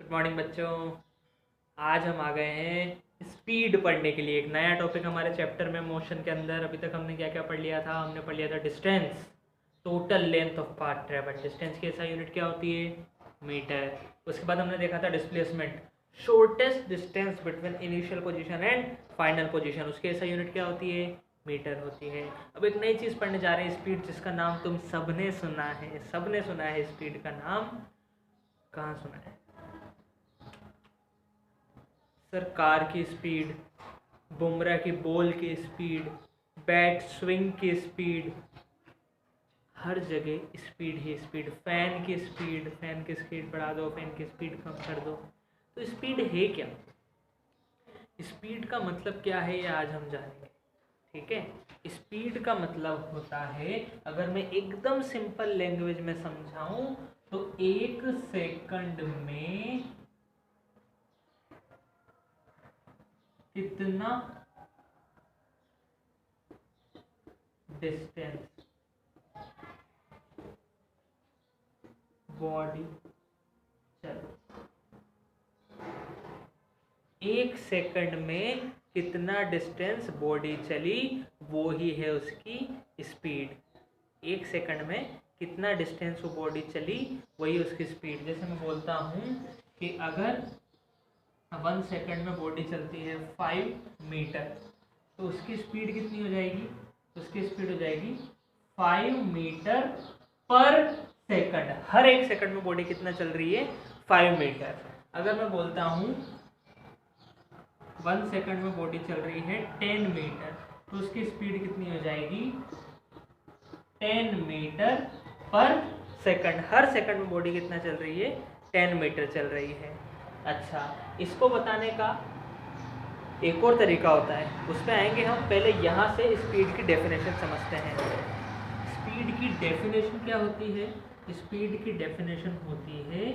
Good morning बच्चों। आज हम आ गए हैं स्पीड पढ़ने के लिए। एक नया टॉपिक हमारे चैप्टर में मोशन के अंदर। अभी तक हमने क्या क्या पढ़ लिया था? हमने पढ़ लिया था distance, total length of path travel. Distance की ऐसा यूनिट क्या होती है? मीटर। उसके बाद हमने देखा था displacement, shortest distance between initial position and final position. उसकी ऐसा यूनिट क्या होती है? मीटर होती है। अब एक नई चीज़ पढ़ने जा रहे हैं, स्पीड, जिसका नाम तुम सबने सुना है। सबने सुना है स्पीड का नाम। कहाँ सुना है? सर, कार की स्पीड, बुमराह की बॉल की स्पीड, बैट स्विंग की स्पीड, हर जगह स्पीड ही स्पीड। फैन की स्पीड, फैन की स्पीड बढ़ा दो, फैन की स्पीड कम कर दो। तो स्पीड है क्या? स्पीड का मतलब क्या है ये आज हम जानेंगे। ठीक है। स्पीड का मतलब होता है, अगर मैं एकदम सिंपल लैंग्वेज में समझाऊं तो एक सेकंड में कितना डिस्टेंस बॉडी चलो, एक सेकंड में कितना डिस्टेंस बॉडी चली, वो ही है उसकी स्पीड। एक सेकंड में कितना डिस्टेंस वो बॉडी चली, वही उसकी स्पीड। जैसे मैं बोलता हूँ कि अगर 1 सेकंड में बॉडी चलती है 5 मीटर, तो उसकी स्पीड कितनी हो जाएगी? उसकी स्पीड हो जाएगी 5 मीटर पर सेकंड। हर एक सेकंड में बॉडी कितना चल रही है? 5 मीटर। अगर मैं बोलता हूँ 1 सेकंड में बॉडी चल रही है 10 मीटर, तो उसकी स्पीड कितनी हो जाएगी? 10 मीटर पर सेकंड। हर सेकंड में बॉडी कितना चल रही है? 10 मीटर चल रही है। अच्छा, इसको बताने का एक और तरीका होता है, उस पर आएंगे हम। पहले यहाँ से स्पीड की डेफिनेशन समझते हैं। स्पीड की डेफिनेशन क्या होती है? स्पीड की डेफिनेशन होती है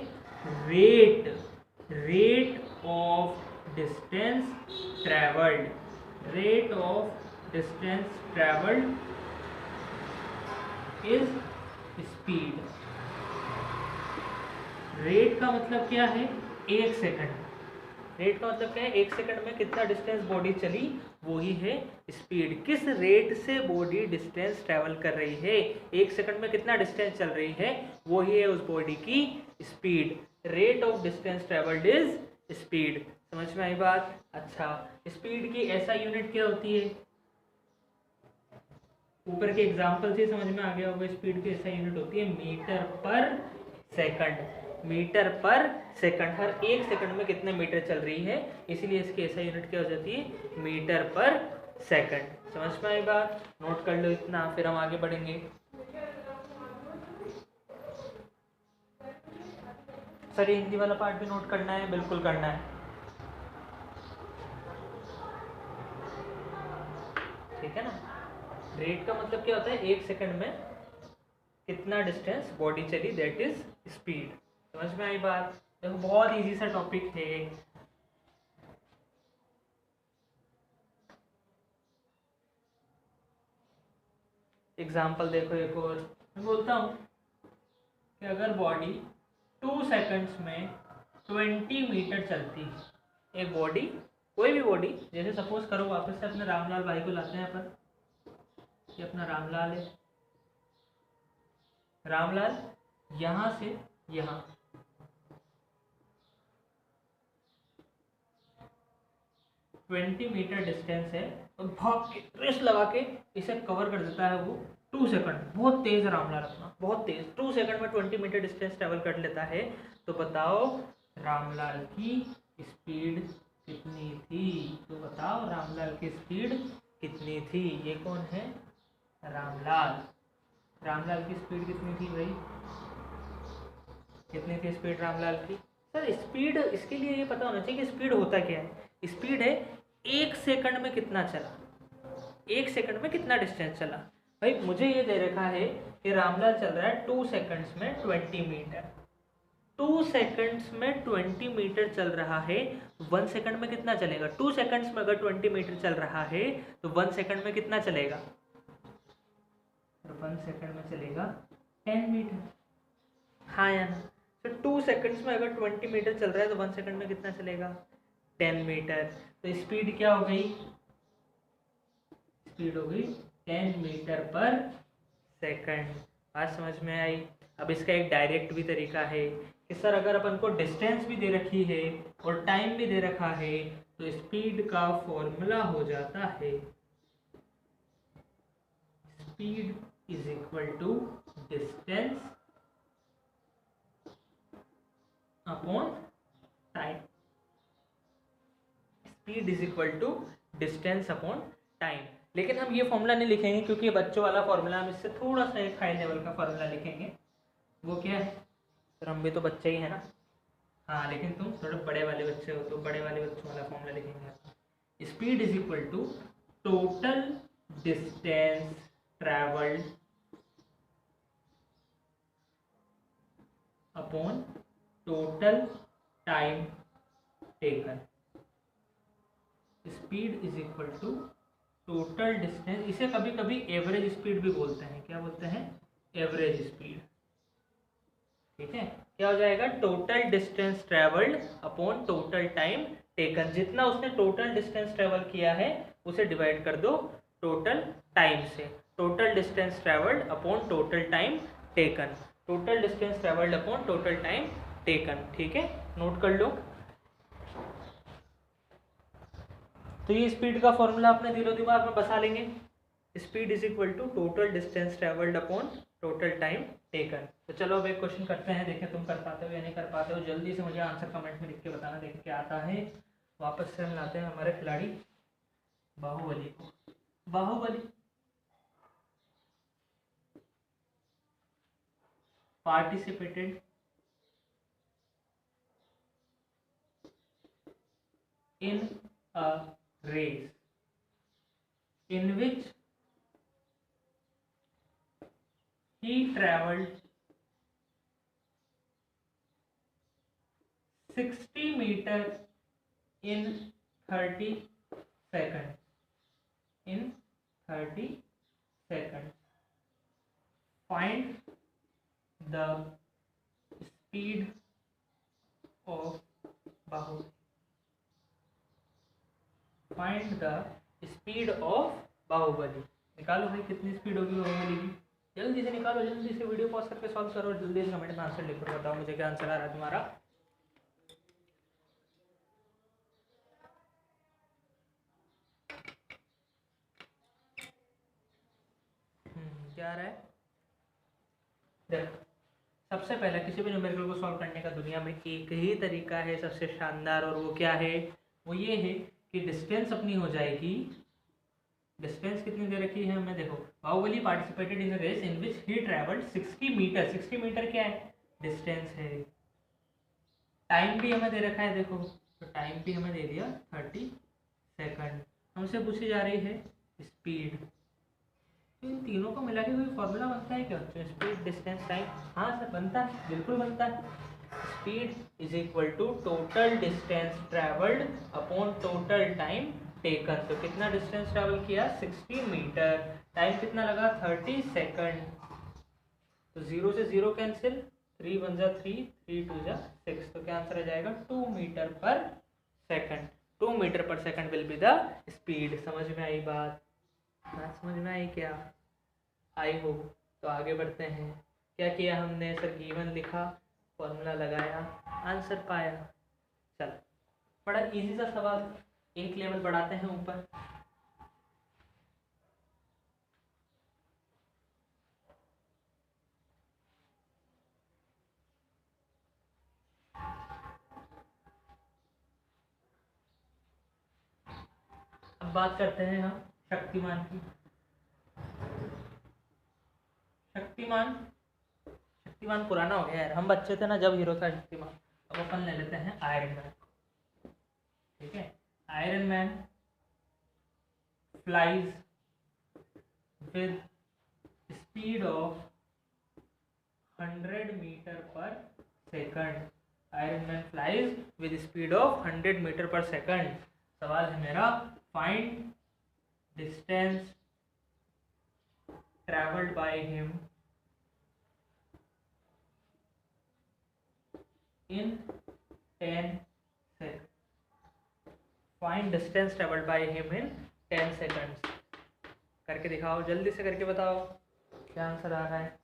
rate of distance travelled. Rate of distance travelled is speed. Rate का मतलब क्या है? एक सेकंड। रेट का मतलब क्या है? एक सेकंड में कितना डिस्टेंस बॉडी चली, वो ही है स्पीड। किस रेट से बॉडी डिस्टेंस ट्रेवल कर रही है, एक सेकंड में कितना डिस्टेंस चल रही है, वो ही है उस बॉडी की speed. Rate of distance travelled is speed. समझ में आई बात? अच्छा, स्पीड की ऐसा यूनिट क्या होती है? ऊपर के एग्जाम्पल से समझ में आ गया होगा। स्पीड की ऐसा यूनिट होती है metre per second. Metre per second, हर एक सेकंड में कितने मीटर चल रही है, इसीलिए इसकी ऐसा यूनिट क्या हो जाती है? Metre per second. समझ में आई बात? नोट कर लो इतना, फिर हम आगे बढ़ेंगे। सर, ये हिंदी वाला पार्ट भी नोट करना है? बिल्कुल करना है। ठीक है ना? रेट का मतलब क्या होता है? एक सेकंड में कितना डिस्टेंस बॉडी चली, दैट इज स्पीड। समझ में आई बात? देखो, बहुत इजी सा टॉपिक है। एग्जाम्पल देखो एक और। मैं बोलता हूँ कि अगर बॉडी 2 सेकंड्स में 20 मीटर चलती है, एक बॉडी, कोई भी बॉडी, जैसे सपोज करो वापस से अपने रामलाल भाई को लाते हैं अपन। ये अपना रामलाल है। रामलाल यहाँ से यहाँ 20 मीटर डिस्टेंस है, और भाग के रेस लगा के इसे कवर कर देता है वो 2 सेकंड। बहुत तेज रामलाल अपना, बहुत तेज। 2 सेकंड में 20 मीटर डिस्टेंस ट्रेवल कर लेता है। तो बताओ रामलाल की स्पीड कितनी थी? तो बताओ रामलाल की स्पीड कितनी थी? ये कौन है? रामलाल। रामलाल की स्पीड कितनी थी भाई? कितनी थी स्पीड रामलाल की? सर, स्पीड, इसके लिए ये पता होना चाहिए कि स्पीड होता क्या है। स्पीड है एक सेकंड में कितना चला, एक सेकंड में कितना डिस्टेंस चला। भाई मुझे ये दे रखा है कि रामलाल चल रहा है 2 सेकंड्स में 20 मीटर। 2 सेकंड्स में 20 मीटर चल रहा है। 1 सेकंड में कितना चलेगा? 2 सेकंड्स में अगर 20 मीटर चल रहा है तो 1 सेकंड में कितना चलेगा? 1 सेकंड में चलेगा 10 मीटर। हाँ या ना? तो 2 सेकंड्स में अगर 20 मीटर चल रहा है तो 1 सेकंड में कितना चलेगा? 10 मीटर। तो स्पीड क्या हो गई? स्पीड हो गई 10 मीटर पर सेकंड। बात समझ में आई? अब इसका एक डायरेक्ट भी तरीका है कि सर अगर अपन को डिस्टेंस भी दे रखी है और टाइम भी दे रखा है तो स्पीड का फॉर्मूला हो जाता है speed is equal to distance upon time. Speed is equal to distance upon time. लेकिन हम ये फॉर्मूला नहीं लिखेंगे क्योंकि ये बच्चों वाला फॉर्मूला, हम इससे थोड़ा सा एक हाई लेवल का फॉर्मूला लिखेंगे। वो क्या है? सर हम भी तो बच्चे ही है ना। हाँ, लेकिन तुम थोड़े बड़े वाले बच्चे हो तो बड़े वाले बच्चों वाला फॉर्मूला लिखेंगे। Speed is equal to total distance travelled upon total time taken. Speed is equal to total distance, इसे कभी कभी एवरेज स्पीड भी बोलते हैं। क्या बोलते हैं? Average speed. ठीक है, क्या हो जाएगा? Total distance travelled upon total time taken. जितना उसने टोटल डिस्टेंस ट्रेवल किया है उसे डिवाइड कर दो टोटल टाइम से। Total distance travelled upon total time taken. Total distance travelled upon total time taken. ठीक है, नोट कर लो। तो ये स्पीड का फॉर्मूला अपने दिलो दिमाग में बसा लेंगे। Speed is equal to total distance travelled upon total time taken. तो चलो अब एक क्वेश्चन करते हैं, देखें तुम कर पाते हो या नहीं कर पाते हो। जल्दी से मुझे आंसर कमेंट में लिख के बताना, देखें क्या आता है। वापस से हम लाते हैं हमारे खिलाड़ी बाहुबली को। Baahubali participated in a race in which he travelled 60 meters in 30 seconds. In 30 seconds. Find the speed of Bahubali. Find the speed of Baahubali. निकालो भाई कितनी स्पीड होगी बाहुबली की। जल्दी से निकालो, जल्दी से वीडियो पॉज करके सॉल्व करो, जल्दी से कमेंट में आंसर लिखो, बताओ मुझे क्या आंसर आ रहा है तुम्हारा। क्या आ रहा है? देखो, सबसे पहले किसी भी न्यूमेरिकल को सॉल्व करने का दुनिया में एक ही तरीका है सबसे शानदार, और वो क्या है? वो ये है कि डिस्टेंस अपनी हो जाएगी। डिस्टेंस कितनी दे रखी है हमें? देखो, Baahubali participated in a race in which he travelled 60 मीटर। 60 मीटर क्या है? डिस्टेंस है। टाइम भी हमें दे रखा है, देखो तो टाइम भी हमें दे दिया 30 सेकंड। हमसे पूछी जा रही है स्पीड। तो इन तीनों को मिला के कोई फॉर्मूला बनता है क्या? तो स्पीड डिस्टेंस टाइम, हाँ सर बनता है, बिल्कुल बनता है। Speed is equal to total distance travelled upon total time taken. तो कितना डिस्टेंस ट्रैवल किया? 60 मीटर। टाइम कितना लगा? 30 सेकंड। तो 0 से 0 कैंसिल, 3 1 जा 3, 3 2 जा 6। तो क्या आंसर आ जाएगा? 2 metre per second. 2 metre per second will be the speed. समझ में आई बात? हाँ, समझ में आई क्या? आई हो तो आगे बढ़ते हैं। क्या किया हमने? सर गिवन लिखा, फॉर्मूला लगाया, आंसर पाया। चल, बड़ा इजी सा सवाल, एक लेवल बढ़ाते हैं ऊपर। अब बात करते हैं हम शक्तिमान की। शक्तिमान, शक्तिमान पुराना हो गया यार, हम बच्चे थे ना जब हीरो था शक्तिमान। अब अपन ले लेते हैं आयरन मैन। ठीक है, Iron Man flies with speed of 100 metre per second. Iron Man flies with speed of 100 metre per second. सवाल है मेरा, find distance travelled by him in 10 second. Find distance travelled by him in 10 seconds. करके दिखाओ, जल्दी से करके बताओ क्या आंसर आ रहा है।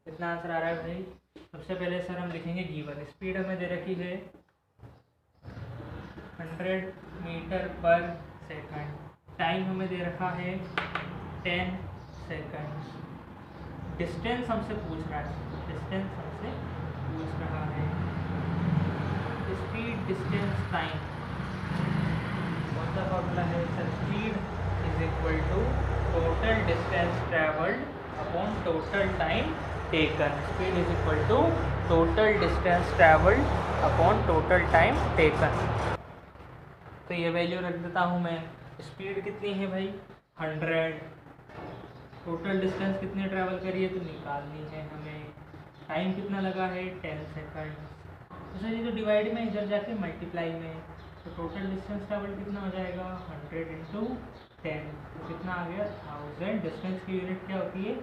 कितना आंसर आ रहा है भाई? सबसे पहले सर हम लिखेंगे गिवन स्पीड हमें दे रखी है 100 मीटर पर सेकंड, टाइम हमें दे रखा है 10 सेकंड, डिस्टेंस हमसे पूछ रहा है, डिस्टेंस हमसे पूछ रहा है, स्पीड डिस्टेंस टाइम, कौन सा फॉर्मूला है sir? Speed is equal to total distance travelled upon total time taken. Speed is equal to total distance travelled upon total time taken. तो ये वैल्यू रख देता हूँ मैं। स्पीड कितनी है भाई? 100। टोटल डिस्टेंस कितनी ट्रैवल करी है तो निकालनी है हमें। टाइम कितना लगा है? 10 सेकंड। तो सर ये तो डिवाइड में इधर जाके मल्टीप्लाई में, तो टोटल डिस्टेंस ट्रैवल कितना हो जाएगा? 100 × 10, तो कितना आ गया? 1000। डिस्टेंस की यूनिट क्या होती है?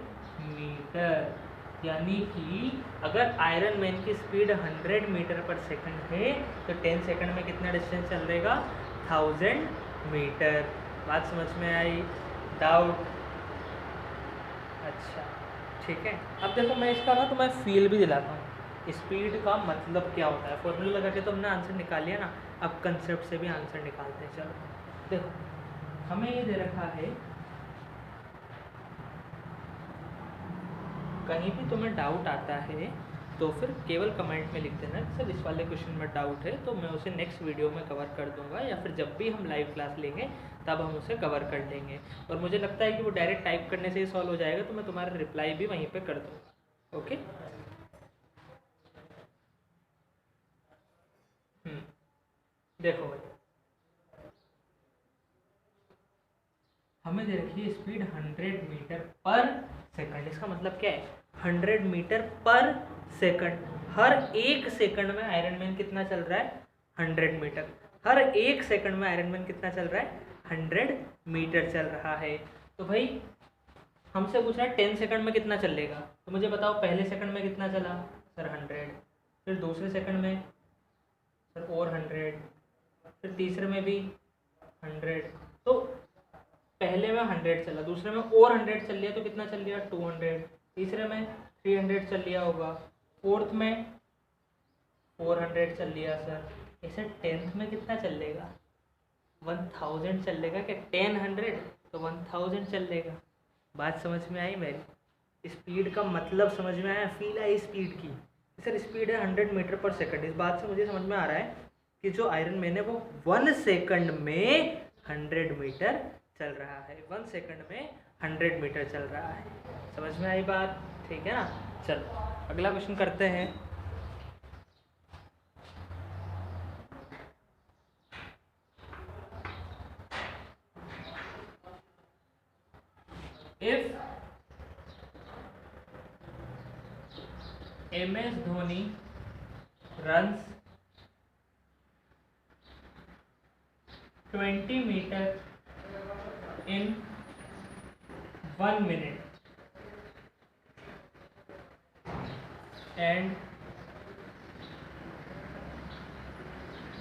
मीटर। यानी कि अगर आयरन मैन की स्पीड 100 मीटर पर सेकंड है तो 10 सेकंड में कितना डिस्टेंस चल देगा? 1000 मीटर। बात समझ में आई? डाउट? अच्छा ठीक है। अब देखो मैं इसका ना तो मैं फील भी दिलाता हूँ, स्पीड का मतलब क्या होता है। फॉर्मूला लगा के तो हमने आंसर निकाल लिया ना, अब कंसेप्ट से भी आंसर निकालते हैं। चलो देखो, हमें ये दे रखा है, कहीं भी तुम्हें डाउट आता है तो फिर केवल कमेंट में लिख देना कि सर इस वाले क्वेश्चन में डाउट है, तो मैं उसे नेक्स्ट वीडियो में कवर कर दूंगा, या फिर जब भी हम लाइव क्लास लेंगे तब हम उसे कवर कर लेंगे। और मुझे लगता है कि वो डायरेक्ट टाइप करने से ही सॉल्व हो जाएगा, तो मैं तुम्हारा रिप्लाई भी वहीं पे कर दूंगा। ओके, देखो भाई, हमें दे रखी है स्पीड 100 मीटर पर सेकंड। इसका मतलब क्या है? 100 मीटर पर सेकंड। हर एक सेकंड में आयरन मैन कितना चल रहा है? 100 मीटर। हर एक सेकंड में आयरन मैन कितना चल रहा है? 100 मीटर चल रहा है। तो भाई हमसे पूछ रहा है 10 सेकंड में कितना चलेगा, तो मुझे बताओ पहले सेकंड में कितना चला सर? 100। फिर दूसरे सेकंड में सर और 100, फिर तीसरे में भी 100। तो पहले में 100 चला, दूसरे में और 100 चल लिया, तो कितना चल लिया? 200। तीसरे में 300 चल लिया होगा, फोर्थ में 400 चल लिया सर। ऐसे 10th में कितना चलेगा? 1000 चलेगा क्या? 10 तो 1000 चलेगा। बात समझ में आई मेरी? स्पीड का मतलब समझ में आया? फील आई स्पीड की? सर स्पीड है 100 मीटर पर सेकंड। इस बात से मुझे समझ में आ रहा है कि जो आयरन मैन है वो 1 सेकंड में 100 मीटर चल रहा है। 1 सेकंड में 100 मीटर चल रहा है। समझ में आई बात? ठीक है ना? चलो अगला क्वेश्चन करते हैं। If MS Dhoni runs 20 meter in 1 minute and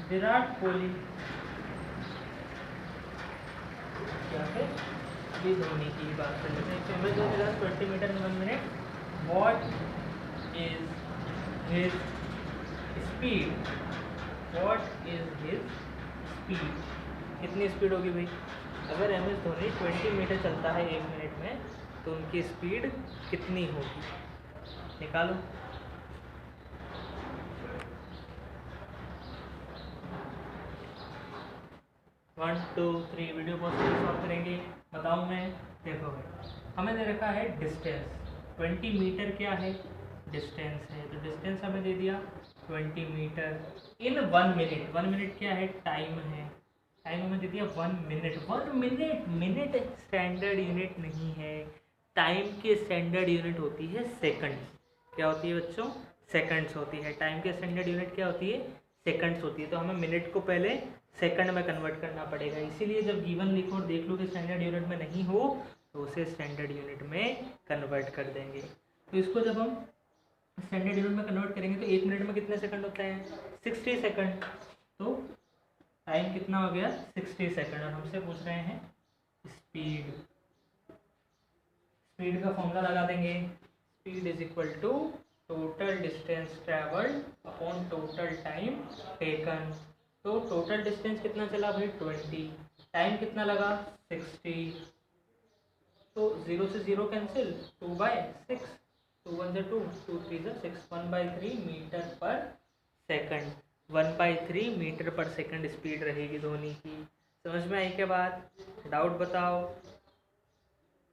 Virat Kohli क्या है? ये धोनी की बात कर लेते हैं। MS Dhoni runs 20 meter in 1 minute. What is his speed? What is his speed? कितनी स्पीड होगी भाई? अगर MS धोनी 20 मीटर चलता है 1 मिनट में तो उनकी स्पीड कितनी होगी? निकालो। One two three, video pause करके सॉल्व करेंगे। बताऊँ मैं? देखो भाई, हमें दे रखा है डिस्टेंस 20 मीटर। क्या है? डिस्टेंस है, तो डिस्टेंस हमें दे दिया 20 मीटर इन 1 मिनट। 1 मिनट क्या है? टाइम है। टाइम हमें दे दिया 1 minute. 1 minute, minute standard unit नहीं है। टाइम की स्टैंडर्ड यूनिट होती है सेकंड्स। क्या होती है बच्चों? सेकंड्स होती है। टाइम की स्टैंडर्ड यूनिट क्या होती है? सेकंड्स होती है। तो हमें मिनट को पहले सेकंड में कन्वर्ट करना पड़ेगा। इसीलिए जब गिवन लिखो और देख लो कि स्टैंडर्ड यूनिट में नहीं हो तो उसे स्टैंडर्ड यूनिट में कन्वर्ट कर देंगे। तो इसको जब हम स्टैंडर्ड यूनिट में कन्वर्ट करेंगे तो 1 मिनट में कितने सेकंड होते हैं? 60 सेकंड। तो टाइम कितना हो गया? 60 सेकंड। और हमसे पूछ रहे हैं स्पीड। स्पीड का फॉर्मूला लगा देंगे, speed is equal to total distance travelled upon total time taken. तो टोटल डिस्टेंस कितना चला भाई? 20। टाइम कितना लगा? 60। तो 0 से 0 cancel, 2/6, 2 1 2, 2 3 6, 1/3 metre per second. 1/3 metre per second speed रहेगी धोनी की। समझ में आई क्या बात? डाउट बताओ।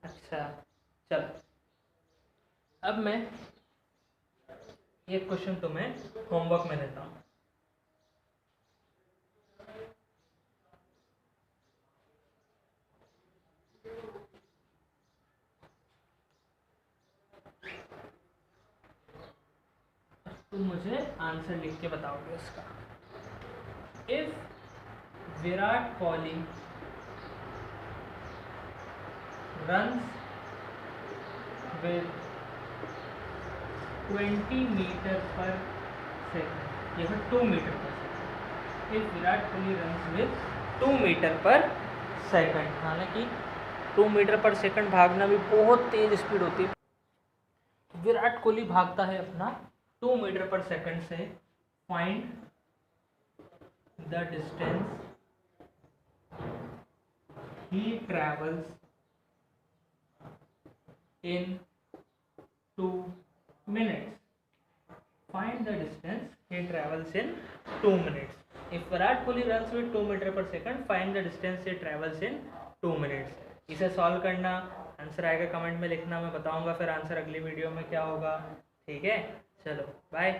अच्छा चल, अब मैं एक क्वेश्चन तुम्हें होमवर्क में देता हूँ। तुम मुझे आंसर लिख के बताओगे इसका। If Virat Kohli runs with 20 metre per second, या फिर 2 metre per second. If Virat Kohli runs with 2 metre per second, हालांकि 2 मीटर पर सेकंड भागना भी बहुत तेज स्पीड होती है। विराट कोहली भागता है अपना 2 मीटर पर सेकंड से। Find the distance he travels in 2 minutes. Find the distance he travels in 2 minutes. If Virat Kohli runs with 2 meter per second, find the distance he travels in 2 minutes. इसे solve करना, answer आएगा comment में लिखना, मैं बताऊंगा फिर answer अगली video में क्या होगा। ठीक है, चलो बाय।